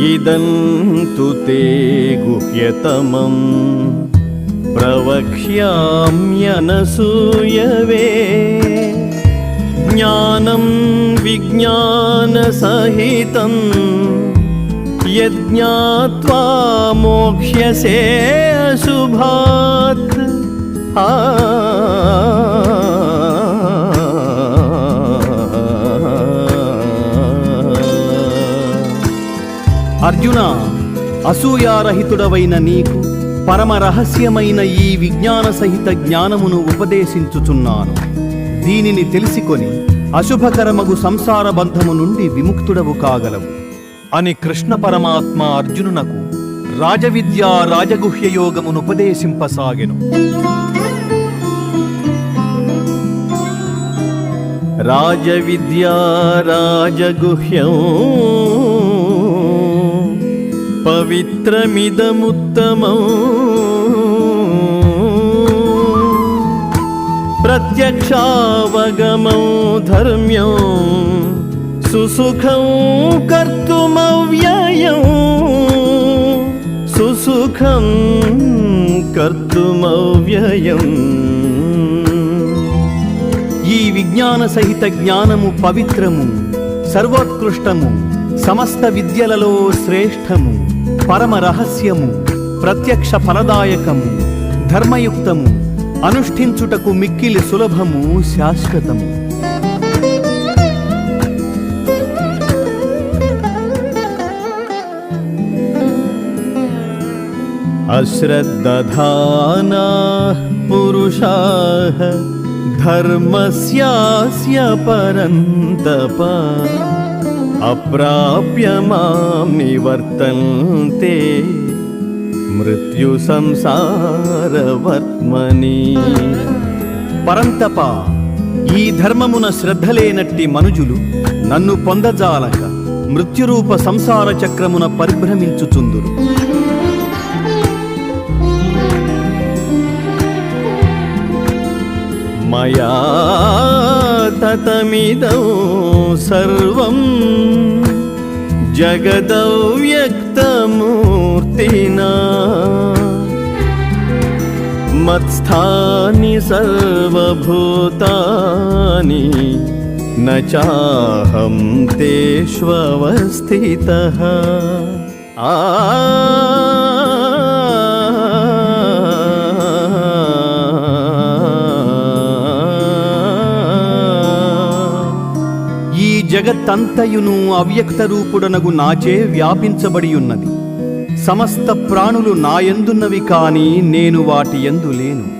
इदन्तु ते गुह्यतमं प्रवक्ष्याम्यनसूयवे ज्ञानं विज्ञानसहितं यज्ञात्वा मोक्ष्यसे अशुभात्। అర్జున, అసూయారహితుడవైన నీకు పరమ రహస్యమైన ఈ విజ్ఞాన సహిత జ్ఞానమును ఉపదేశించుచున్నాను. దీనిని తెలిసికొని అశుభకరమగు సంసార బంధము నుండి విముక్తుడవు కాగలవు అని కృష్ణ పరమాత్మ అర్జునునకు రాజవిద్యా రాజగుహ్య యోగమును ఉపదేశింపసాగెను. రాజవిద్యా రాజగుహ్యం పవిత్రమిదముత్తమం ప్రత్యక్షావగమం ధర్మ్యం సుసుఖం కర్తుమవ్యయం సుసుఖం కర్తుమవ్యయం. ఈ విజ్ఞాన సహిత జ్ఞానము పవిత్రము, సర్వోత్కృష్టము, సమస్త విద్యలలో శ్రేష్టము, పరమ రహస్యము, ప్రత్యక్ష ఫలదాయకము, ధర్మయుక్తము, అనుష్ఠించుటకు మిక్కిలి సులభము, శాశ్వతము. అశ్రద్ధధానాః పురుషాః ధర్మస్యాస్య పరంతప అప్రాప్య మాం నివర్తంతే మృత్యు సంసారవర్త్మని. పరంతప, ఈ ధర్మమున శ్రద్ధలేనట్టి మనుజులు నన్ను పొందజాలక మృత్యురూప సంసార చక్రమున పరిభ్రమించుచుందురు. మయా తతమిదం సర్వం జగదవ్యక్తమూర్తినా మత్స్థాని సర్వభూతాని న చాహం తేష్వస్థితః. జగత్తంతయును అవ్యక్త రూపుడనగు నాచే వ్యాపించబడి ఉన్నది. సమస్త ప్రాణులు నాయందున్నవి కాని నేను వాటి యందు లేను.